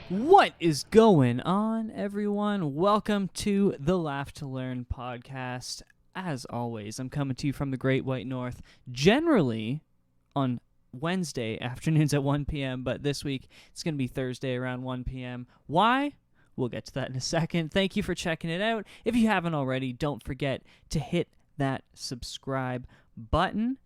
What is going on, everyone? Welcome to the Laugh to Learn podcast. As always, I'm coming to you from the Great White North, generally on Wednesday afternoons at 1 p.m., but this week it's going to be Thursday around 1 p.m. Why? We'll get to that in a second. Thank you for checking it out. If you haven't already, don't forget to hit that subscribe button.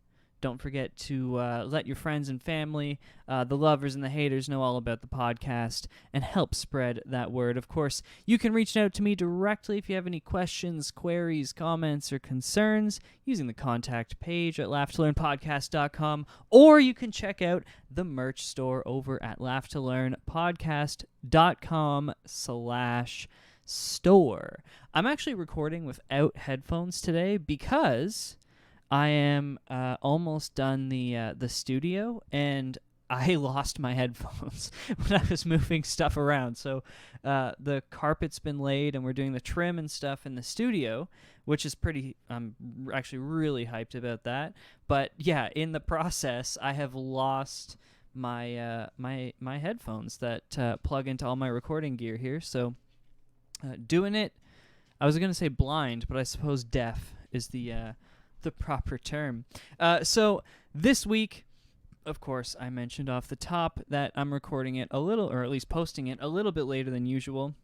Don't forget to let your friends and family, the lovers and the haters, know all about the podcast and help spread that word. Of course, you can reach out to me directly if you have any questions, queries, comments, or concerns using the contact page at laughtolearnpodcast.com, or you can check out the merch store over at laughtolearnpodcast.com/store. I'm actually recording without headphones today because I am almost done the studio, and I lost my headphones when I was moving stuff around. So the carpet's been laid, and we're doing the trim and stuff in the studio, which is pretty. I'm actually really hyped about that. But yeah, in the process, I have lost my my headphones that plug into all my recording gear here. So doing it, I was gonna say blind, but I suppose deaf is the proper term. So this week, of course, I mentioned off the top that I'm recording it a little, or at least posting it a little bit later than usual.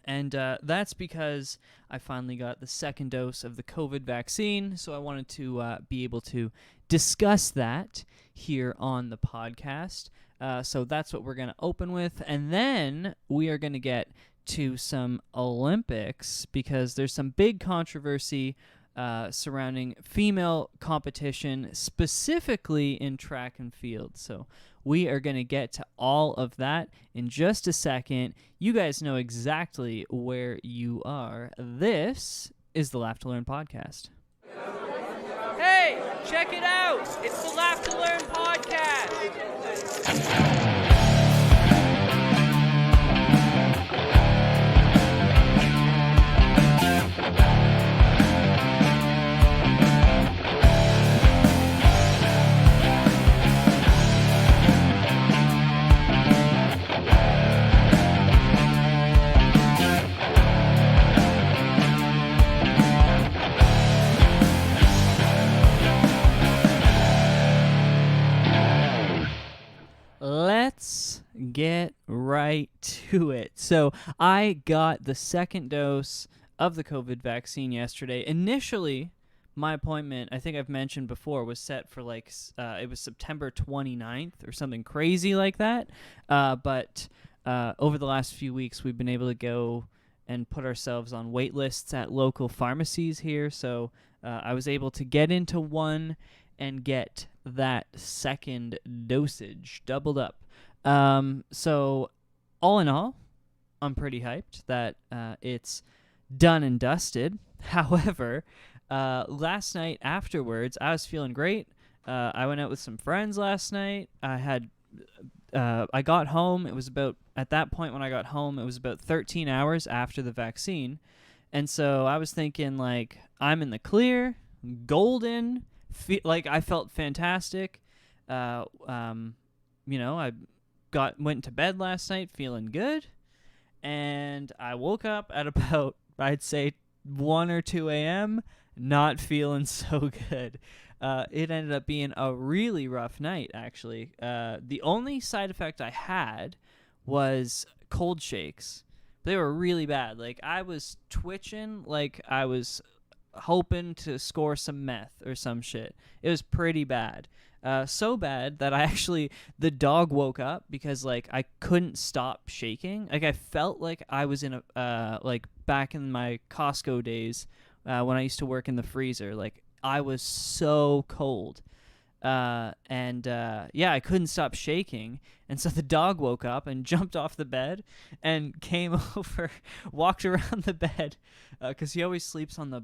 And that's because I finally got the second dose of the Covid vaccine, so I wanted to be able to discuss that here on the podcast. So that's what we're going to open with. And then we are going to get to some Olympics, because there's some big controversy surrounding female competition, specifically in track and field. So we are going to get to all of that in just a second. You guys know exactly where you are. This is the Laugh to Learn podcast. Hey, check it out. It's the Laugh to Learn podcast. Let's get right to it. So I got the second dose of the COVID vaccine yesterday. Initially, my appointment, I think I've mentioned before, was set for it was September 29th or something crazy like that. But over the last few weeks, we've been able to go and put ourselves on wait lists at local pharmacies here. So I was able to get into one and get that second dosage doubled up. So all in all, I'm pretty hyped that it's done and dusted. However, last night afterwards, I was feeling great. I went out with some friends last night. I got home. It was about, at that point when I got home, it was about 13 hours after the vaccine. And so I was thinking, I'm in the clear, golden. I felt fantastic. I went to bed last night feeling good, and I woke up at about, I'd say, 1 or 2 a.m. not feeling so good. It ended up being a really rough night, actually. The only side effect I had was cold shakes. They were really bad. I was twitching like I was hoping to score some meth or some shit. It was pretty bad. So bad that the dog woke up because I couldn't stop shaking. I felt like I was in a back in my Costco days when I used to work in the freezer. I was so cold. I couldn't stop shaking. And so the dog woke up and jumped off the bed and came over, walked around the bed, because he always sleeps on the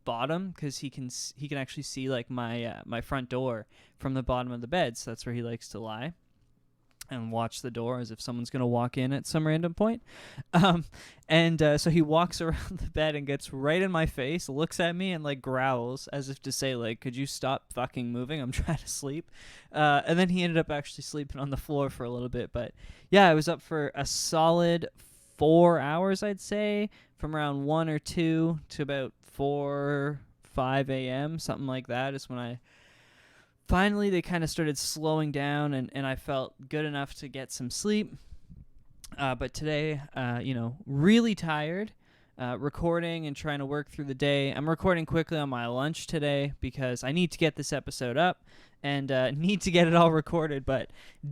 bottom, because he can actually see my front door from the bottom of the bed, so that's where he likes to lie. and watch the door as if someone's going to walk in at some random point. So he walks around the bed and gets right in my face, looks at me, and like growls as if to say, like, could you stop fucking moving? I'm trying to sleep. And then he ended up actually sleeping on the floor for a little bit. But yeah, I was up for a solid 4 hours, I'd say, from around 1 or 2 to about 4, 5 a.m., something like that is when I finally, they kind of started slowing down, and I felt good enough to get some sleep. But today, really tired, recording and trying to work through the day. I'm recording quickly on my lunch today because I need to get this episode up and need to get it all recorded, but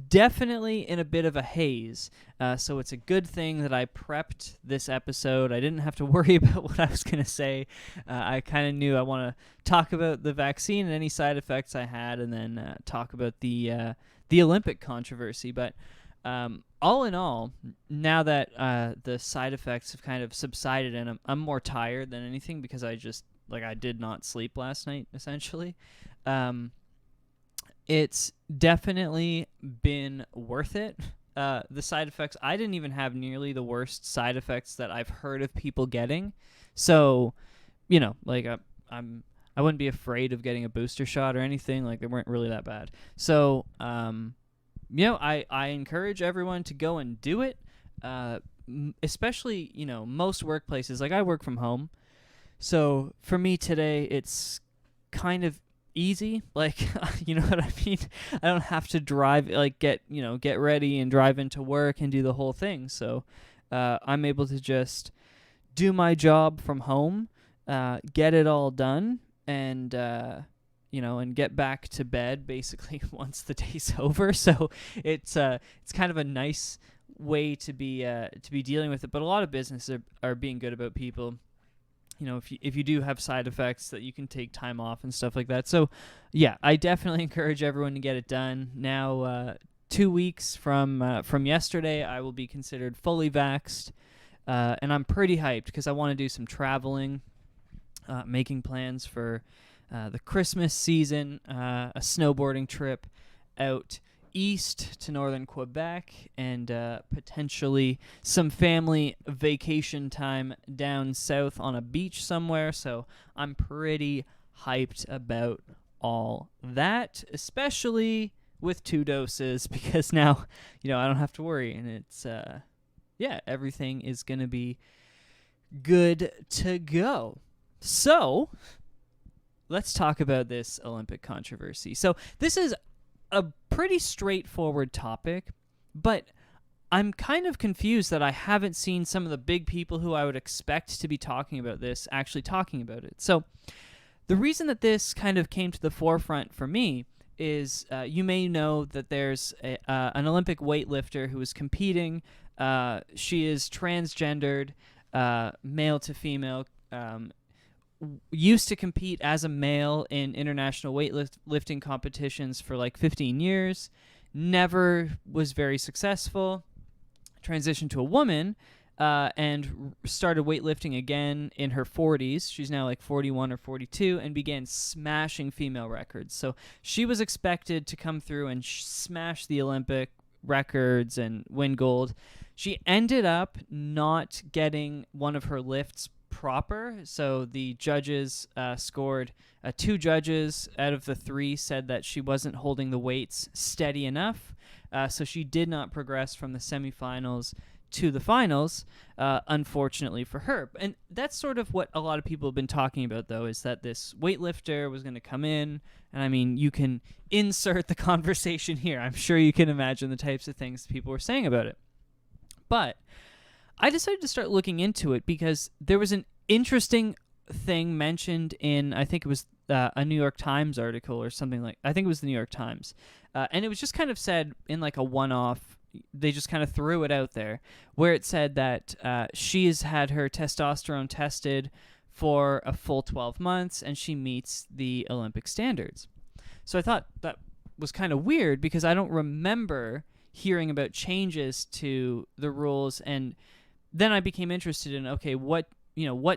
definitely in a bit of a haze. So it's a good thing that I prepped this episode. I didn't have to worry about what I was going to say. I kind of knew I want to talk about the vaccine and any side effects I had, and then talk about the Olympic controversy. But all in all, now that the side effects have kind of subsided and I'm more tired than anything because I did not sleep last night, essentially. It's definitely been worth it. The side effects, I didn't even have nearly the worst side effects that I've heard of people getting. So, I wouldn't be afraid of getting a booster shot or anything. Like, they weren't really that bad. So, I encourage everyone to go and do it. Especially, most workplaces. Like, I work from home. So for me today, it's kind of easy. Like, you know what I mean? I don't have to drive, like, get ready and drive into work and do the whole thing. So I'm able to just do my job from home, get it all done, and and get back to bed basically once the day's over. So it's kind of a nice way to be dealing with it. But a lot of businesses are being good about people. If you do have side effects, that you can take time off and stuff like that. So, yeah, I definitely encourage everyone to get it done. Now, 2 weeks from yesterday, I will be considered fully vaxxed, and I'm pretty hyped because I want to do some traveling, making plans for the Christmas season, a snowboarding trip out east to northern Quebec, and potentially some family vacation time down south on a beach somewhere. So I'm pretty hyped about all that, especially with 2 doses, because now, I don't have to worry, and it's, everything is going to be good to go. So let's talk about this Olympic controversy. So this is a pretty straightforward topic, but I'm kind of confused that I haven't seen some of the big people who I would expect to be talking about this actually talking about it. So the reason that this kind of came to the forefront for me is you may know that there's an Olympic weightlifter who is competing. She is transgendered, male to female, used to compete as a male in international weightlifting competitions for like 15 years, never was very successful, transitioned to a woman, and started weightlifting again in her 40s. She's now like 41 or 42, and began smashing female records. So she was expected to come through and smash the Olympic records and win gold. She ended up not getting one of her lifts proper. So the judges scored 2 judges out of the 3 said that she wasn't holding the weights steady enough. So she did not progress from the semifinals to the finals, unfortunately for her. And that's sort of what a lot of people have been talking about, though, is that this weightlifter was going to come in. And I mean, you can insert the conversation here. I'm sure you can imagine the types of things people were saying about it. But I decided to start looking into it because there was an interesting thing mentioned in, I think it was a New York Times article or something like, I think it was the New York Times. And it was just kind of said in like a one-off, they just kind of threw it out there, where it said that she has had her testosterone tested for a full 12 months and she meets the Olympic standards. So I thought that was kind of weird because I don't remember hearing about changes to the rules, and then I became interested in, okay, what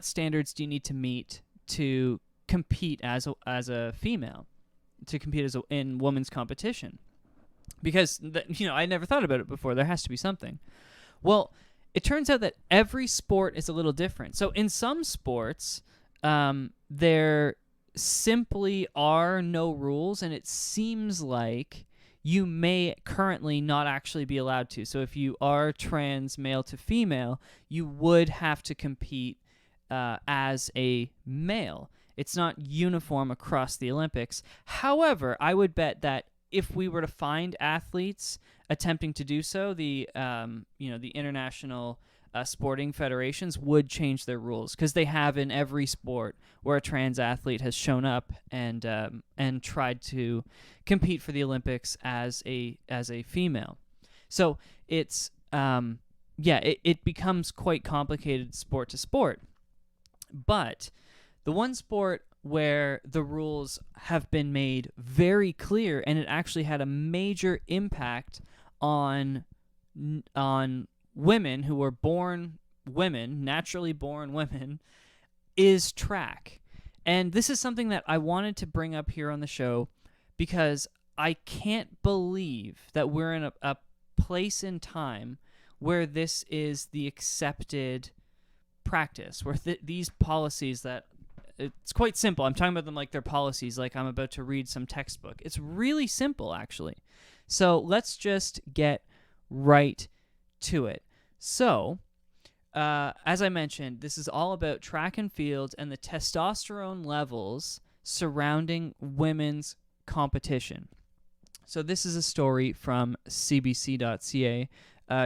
standards do you need to meet to compete as a female, to compete in women's competition? because I never thought about it before. There has to be something. Well, it turns out that every sport is a little different. So in some sports, there simply are no rules, and it seems like you may currently not actually be allowed to. So if you are trans male to female, you would have to compete as a male. It's not uniform across the Olympics. However, I would bet that if we were to find athletes attempting to do so, the international sporting federations would change their rules, because they have in every sport where a trans athlete has shown up and tried to compete for the Olympics as a female. So it's it becomes quite complicated sport to sport. But the one sport where the rules have been made very clear, and it actually had a major impact on women who were born women, naturally born women, is track. And this is something that I wanted to bring up here on the show, because I can't believe that we're in a place in time where this is the accepted practice, where these policies that it's quite simple. I'm talking about them like they're policies, like I'm about to read some textbook. It's really simple, actually. So let's just get right to it. So, as I mentioned, this is all about track and field and the testosterone levels surrounding women's competition. So this is a story from cbc.ca.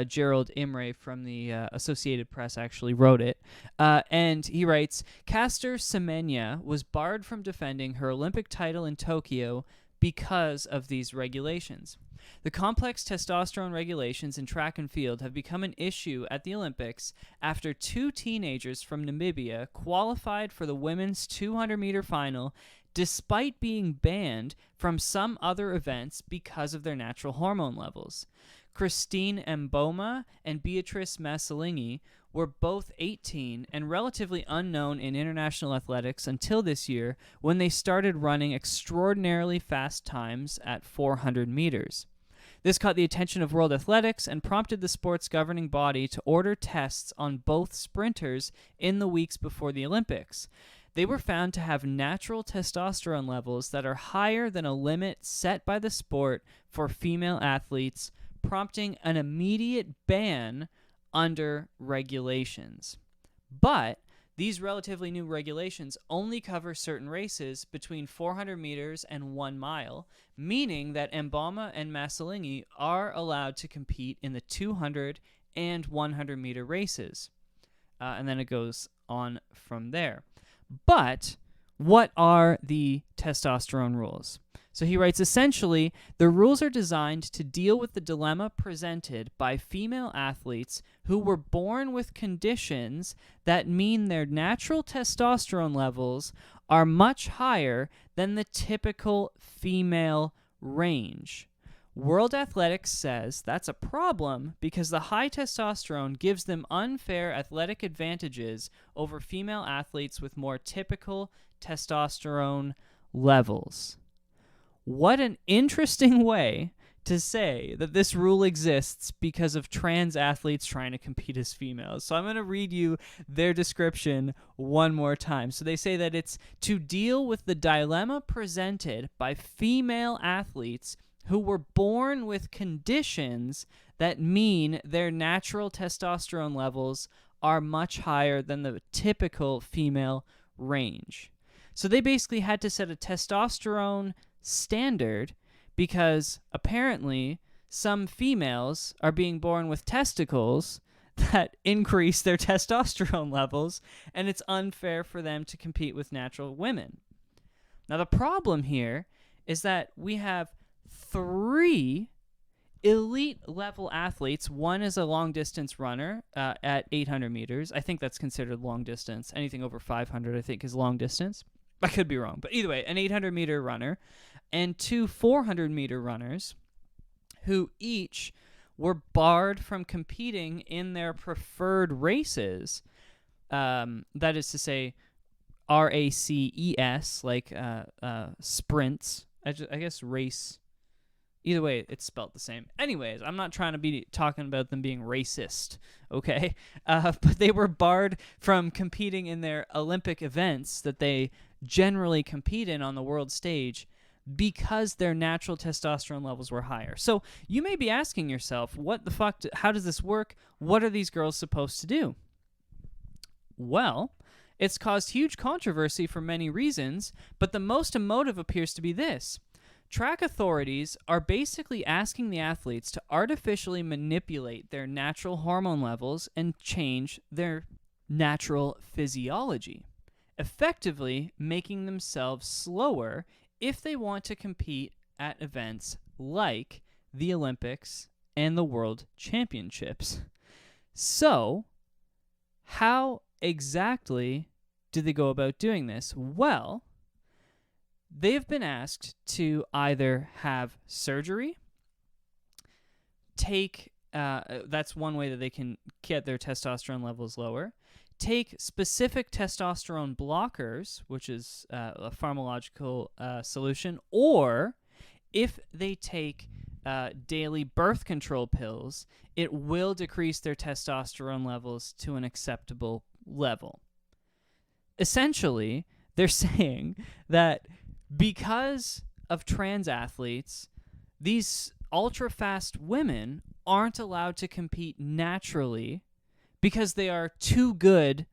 Gerald Imre from the Associated Press actually wrote it. And he writes, Caster Semenya was barred from defending her Olympic title in Tokyo because of these regulations. The complex testosterone regulations in track and field have become an issue at the Olympics after two teenagers from Namibia qualified for the women's 200-meter final despite being banned from some other events because of their natural hormone levels. Christine Mboma and Beatrice Massalingi were both 18 and relatively unknown in international athletics until this year, when they started running extraordinarily fast times at 400 meters. This caught the attention of World Athletics and prompted the sport's governing body to order tests on both sprinters in the weeks before the Olympics. They were found to have natural testosterone levels that are higher than a limit set by the sport for female athletes, prompting an immediate ban under regulations. But these relatively new regulations only cover certain races between 400 meters and 1 mile, meaning that Mboma and Massalingi are allowed to compete in the 200 and 100 meter races. And then it goes on from there. But what are the testosterone rules? So he writes, essentially, the rules are designed to deal with the dilemma presented by female athletes who were born with conditions that mean their natural testosterone levels are much higher than the typical female range. World Athletics says that's a problem because the high testosterone gives them unfair athletic advantages over female athletes with more typical testosterone levels. What an interesting way to say that this rule exists because of trans athletes trying to compete as females. So I'm going to read you their description one more time. So they say that it's to deal with the dilemma presented by female athletes who were born with conditions that mean their natural testosterone levels are much higher than the typical female range. So they basically had to set a testosterone standard because apparently some females are being born with testicles that increase their testosterone levels, and it's unfair for them to compete with natural women. Now, the problem here is that we have 3 elite level athletes. One is a long distance runner at 800 meters. I think that's considered long distance. Anything over 500, I think, is long distance. I could be wrong, but either way, an 800 meter runner and 2 400 meter runners who each were barred from competing in their preferred races. That is to say, RACES, like sprints. I guess race Either way, it's spelled the same. Anyways, I'm not trying to be talking about them being racist, okay? But they were barred from competing in their Olympic events that they generally compete in on the world stage because their natural testosterone levels were higher. So you may be asking yourself, what the fuck, how does this work? What are these girls supposed to do? Well, it's caused huge controversy for many reasons, but the most emotive appears to be this. Track authorities are basically asking the athletes to artificially manipulate their natural hormone levels and change their natural physiology, effectively making themselves slower if they want to compete at events like the Olympics and the World Championships. So, how exactly do they go about doing this? Well, they have been asked to either have surgery, that's one way that they can get their testosterone levels lower, take specific testosterone blockers, which is a pharmacological solution, or if they take daily birth control pills, it will decrease their testosterone levels to an acceptable level. Essentially, they're saying that because of trans athletes, these ultra-fast women aren't allowed to compete naturally because they are too good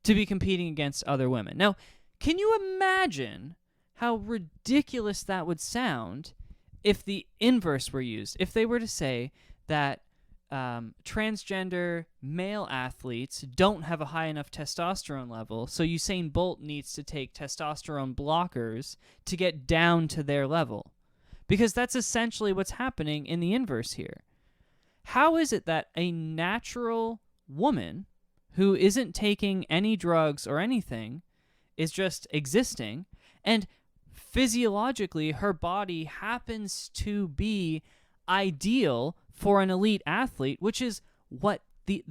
to be competing against other women. Now, can you imagine how ridiculous that would sound if the inverse were used? If they were to say that transgender male athletes don't have a high enough testosterone level, so Usain Bolt needs to take testosterone blockers to get down to their level. Because that's essentially what's happening in the inverse here. How is it that a natural woman who isn't taking any drugs or anything is just existing, and physiologically her body happens to be ideal for an elite athlete, which is what the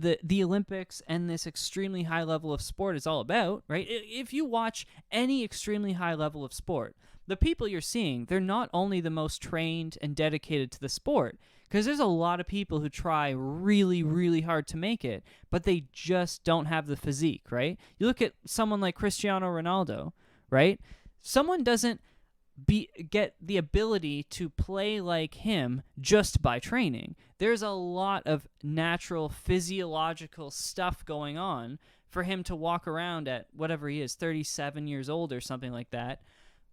Olympics and this extremely high level of sport is all about, right? If you watch any extremely high level of sport, the people you're seeing, they're not only the most trained and dedicated to the sport, because there's a lot of people who try really, really hard to make it, but they just don't have the physique, right? You look at someone like Cristiano Ronaldo, right? Someone doesn't get the ability to play like him just by training. There's a lot of natural physiological stuff going on for him to walk around at whatever he is, 37 years old or something like that,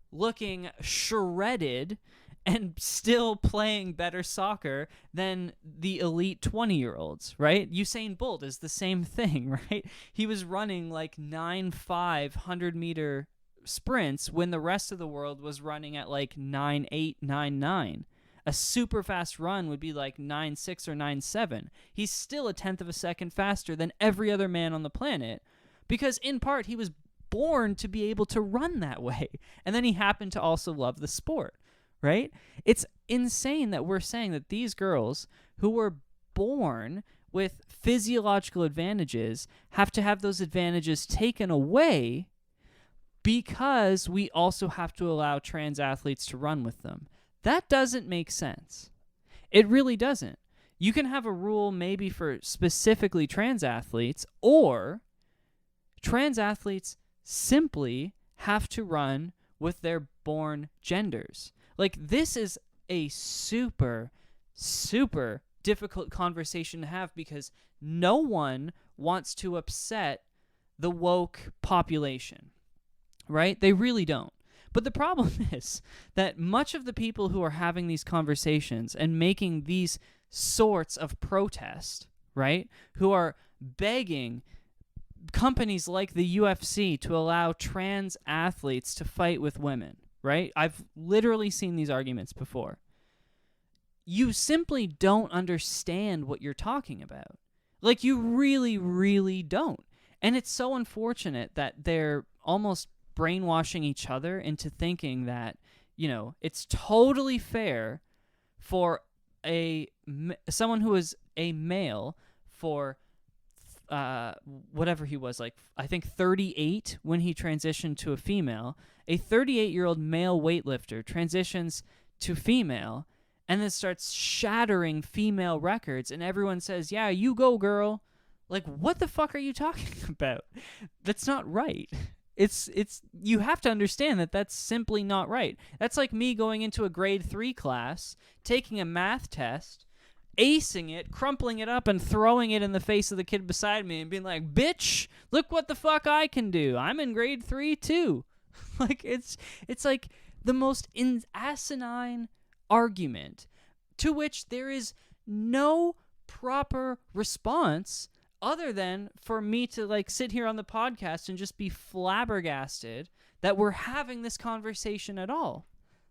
looking shredded and still playing better soccer than the elite 20-year-olds, right? Usain Bolt is the same thing, right? He was running like 9.5 100-meter sprints when the rest of the world was running at like 9.8, 9.9. A super fast run would be like 9.6 or 9.7. He's still a tenth of a second faster than every other man on the planet because in part he was born to be able to run that way. And then he happened to also love the sport, right? It's insane that we're saying that these girls who were born with physiological advantages have to have those advantages taken away because we also have to allow trans athletes to run with them. That doesn't make sense. It really doesn't. You can have a rule maybe for specifically trans athletes, or trans athletes simply have to run with their born genders. Like, this is a super, super difficult conversation to have because no one wants to upset the woke population. Right? They really don't. But the problem is that much of the people who are having these conversations and making these sorts of protest, right, who are begging companies like the UFC to allow trans athletes to fight with women, right? I've literally seen these arguments before. You simply don't understand what you're talking about. Like, you really, really don't. And it's so unfortunate that they're almost brainwashing each other into thinking that, you know, it's totally fair for someone who is a male for whatever he was, like I think 38 when he transitioned to a female, a 38-year-old male weightlifter transitions to female, and then starts shattering female records, and everyone says, yeah, you go, girl. Like, what the fuck are you talking about? That's not right. It's you have to understand that that's simply not right. That's like me going into a grade 3 class, taking a math test, acing it, crumpling it up, and throwing it in the face of the kid beside me and being like, bitch, look what the fuck I can do. I'm in grade 3 too. Like, it's like the most asinine argument to which there is no proper response other than for me to like sit here on the podcast and just be flabbergasted that we're having this conversation at all,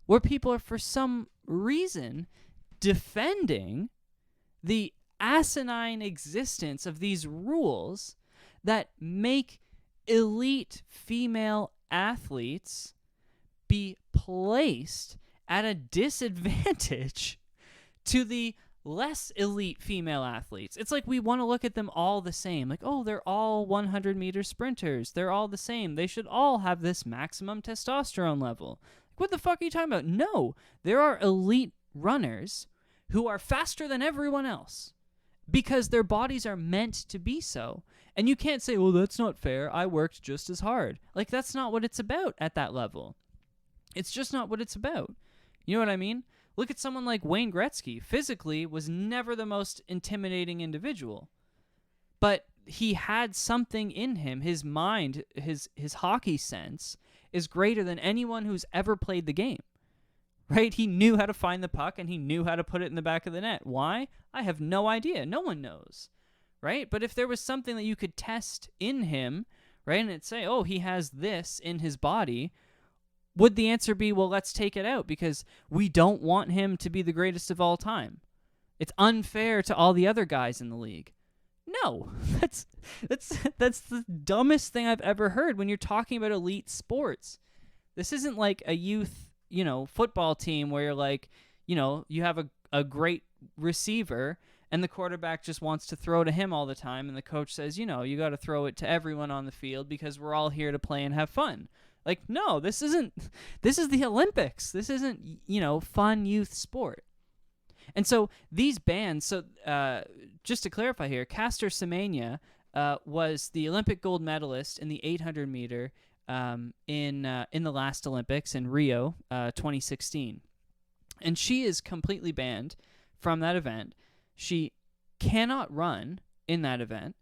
where people are for some reason defending the asinine existence of these rules that make elite female athletes be placed at a disadvantage to the less elite female athletes. It's like we want to look at them all the same. Like, oh, they're all 100-meter sprinters. They're all the same. They should all have this maximum testosterone level. Like, what the fuck are you talking about? No, there are elite runners who are faster than everyone else because their bodies are meant to be so. And you can't say, well, that's not fair. I worked just as hard. Like, that's not what it's about at that level. It's just not what it's about. You know what I mean? Look at someone like Wayne Gretzky. Physically was never the most intimidating individual. But he had something in him. His mind, his hockey sense is greater than anyone who's ever played the game. Right? He knew how to find the puck and he knew how to put it in the back of the net. Why? I have no idea. No one knows. Right? But if there was something that you could test in him, right, and it'd say, oh, he has this in his body, would the answer be, well, let's take it out because we don't want him to be the greatest of all time? It's unfair to all the other guys in the league. No, that's the dumbest thing I've ever heard when you're talking about elite sports. This isn't like a youth, football team where you're like, you have a great receiver and the quarterback just wants to throw to him all the time, and the coach says, you got to throw it to everyone on the field because we're all here to play and have fun. Like, no, this is the Olympics. This isn't, fun youth sport. And so these bans, just to clarify here, Caster Semenya was the Olympic gold medalist in the 800-meter in the last Olympics in Rio 2016. And she is completely banned from that event. She cannot run in that event.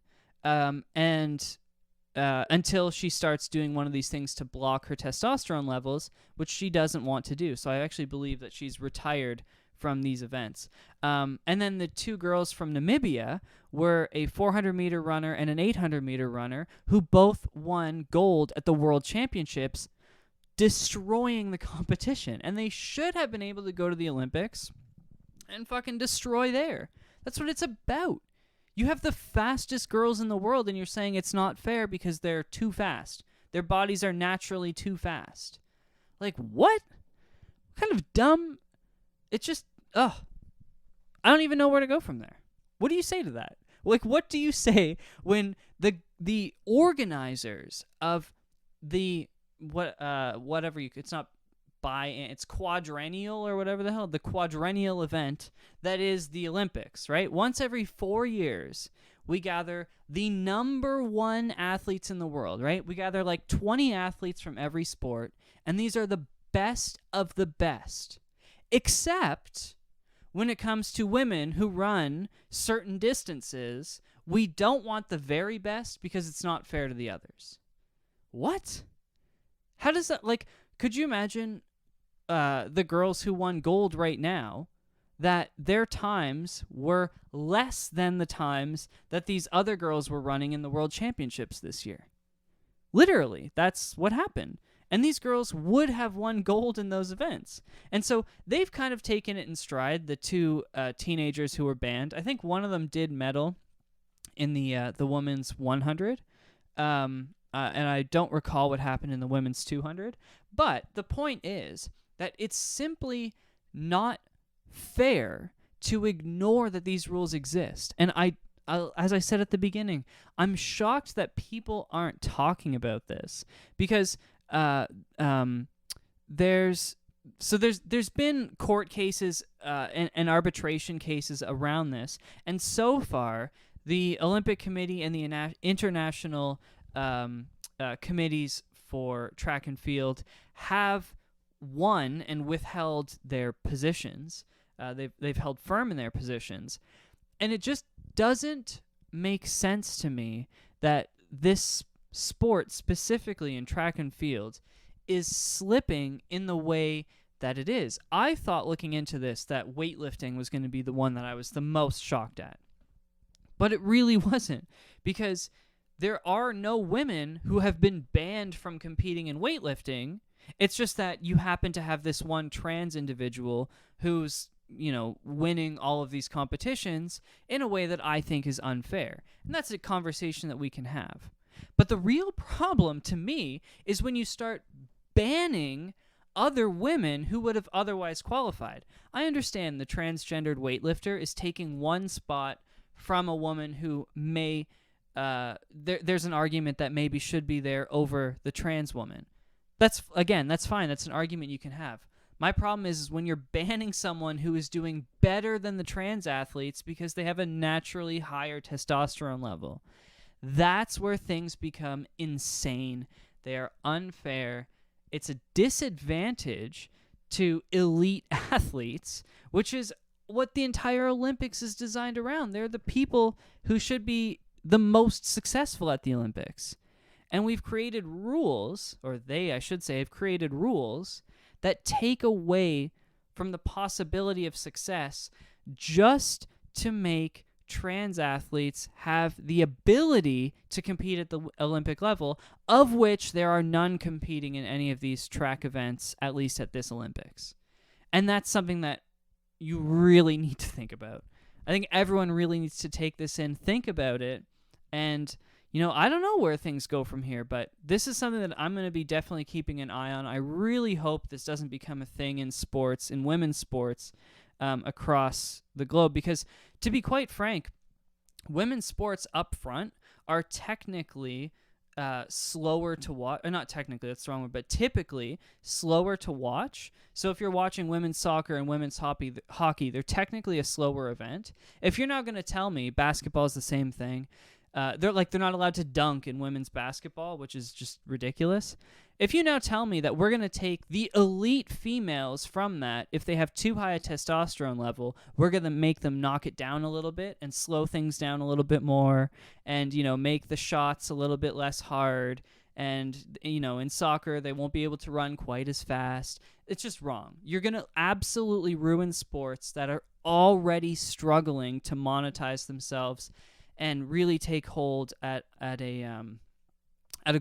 Until she starts doing one of these things to block her testosterone levels, which she doesn't want to do. So I actually believe that she's retired from these events. And then the two girls from Namibia were a 400-meter runner and an 800-meter runner who both won gold at the World Championships, destroying the competition. And they should have been able to go to the Olympics and fucking destroy there. That's what it's about. You have the fastest girls in the world, and you're saying it's not fair because they're too fast. Their bodies are naturally too fast. Like, what? What kind of dumb... It's just... I don't even know where to go from there. What do you say to that? Like, what do you say when the organizers of the... whatever you... It's not... it's quadrennial or whatever the hell, the quadrennial event that is the Olympics, right? Once every 4 years, we gather the number one athletes in the world, right? We gather like 20 athletes from every sport, and these are the best of the best, except when it comes to women who run certain distances. We don't want the very best because it's not fair to the others. What? How does that, like, could you imagine the girls who won gold right now, that their times were less than the times that these other girls were running in the World Championships this year? Literally, that's what happened. And these girls would have won gold in those events. And so they've kind of taken it in stride, the two teenagers who were banned. I think one of them did medal in the women's 100. And I don't recall what happened in the women's 200. But the point is that it's simply not fair to ignore that these rules exist. And as I said at the beginning, I'm shocked that people aren't talking about this because there's So there's been court cases and arbitration cases around this, and so far the Olympic Committee and the international committees for track and field have won and withheld their positions. They've held firm in their positions, and it just doesn't make sense to me that this sport, specifically in track and field, is slipping in the way that it is. I thought looking into this that weightlifting was going to be the one that I was the most shocked at. But it really wasn't, because there are no women who have been banned from competing in weightlifting. It's just that you happen to have this one trans individual who's, winning all of these competitions in a way that I think is unfair. And that's a conversation that we can have. But the real problem to me is when you start banning other women who would have otherwise qualified. I understand the transgendered weightlifter is taking one spot from a woman who may, there's an argument that maybe should be there over the trans woman. That's fine. That's an argument you can have. My problem is when you're banning someone who is doing better than the trans athletes because they have a naturally higher testosterone level. That's where things become insane. They are unfair. It's a disadvantage to elite athletes, which is what the entire Olympics is designed around. They're the people who should be the most successful at the Olympics. And we've created rules, or they, I should say, have created rules that take away from the possibility of success just to make trans athletes have the ability to compete at the Olympic level, of which there are none competing in any of these track events, at least at this Olympics. And that's something that you really need to think about. I think everyone really needs to take this in, think about it, and I don't know where things go from here, but this is something that I'm going to be definitely keeping an eye on. I really hope this doesn't become a thing in sports, in women's sports, across the globe, because to be quite frank, women's sports up front are technically slower to watch. Not technically, that's the wrong word, but typically slower to watch. So if you're watching women's soccer and women's hockey, they're technically a slower event. If you're now going to tell me basketball is the same thing, they're not allowed to dunk in women's basketball, which is just ridiculous. If you now tell me that we're going to take the elite females from that, if they have too high a testosterone level, we're going to make them knock it down a little bit and slow things down a little bit more and, make the shots a little bit less hard. And, in soccer, they won't be able to run quite as fast. It's just wrong. You're going to absolutely ruin sports that are already struggling to monetize themselves and really take hold at a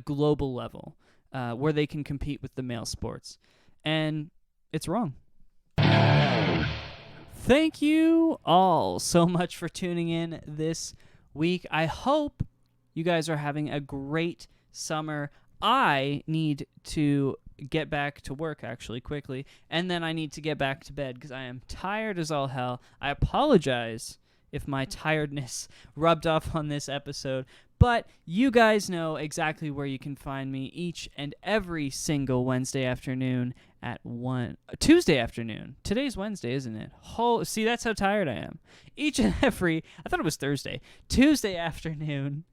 global level where they can compete with the male sports. And it's wrong. Thank you all so much for tuning in this week. I hope you guys are having a great summer. I need to get back to work, actually, quickly, and then I need to get back to bed because I am tired as all hell. I apologize if my tiredness rubbed off on this episode, but you guys know exactly where you can find me each and every single Wednesday afternoon at Tuesday afternoon. Today's Wednesday, isn't it? See, that's how tired I am. I thought it was Thursday. Tuesday afternoon.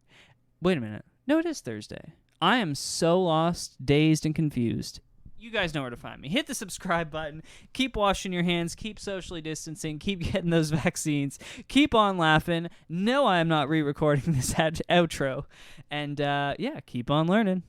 Wait a minute. No, it is Thursday. I am so lost, dazed, and confused. You guys know where to find me. Hit the subscribe button. Keep washing your hands. Keep socially distancing. Keep getting those vaccines. Keep on laughing. No, I am not re-recording this outro. And, keep on learning.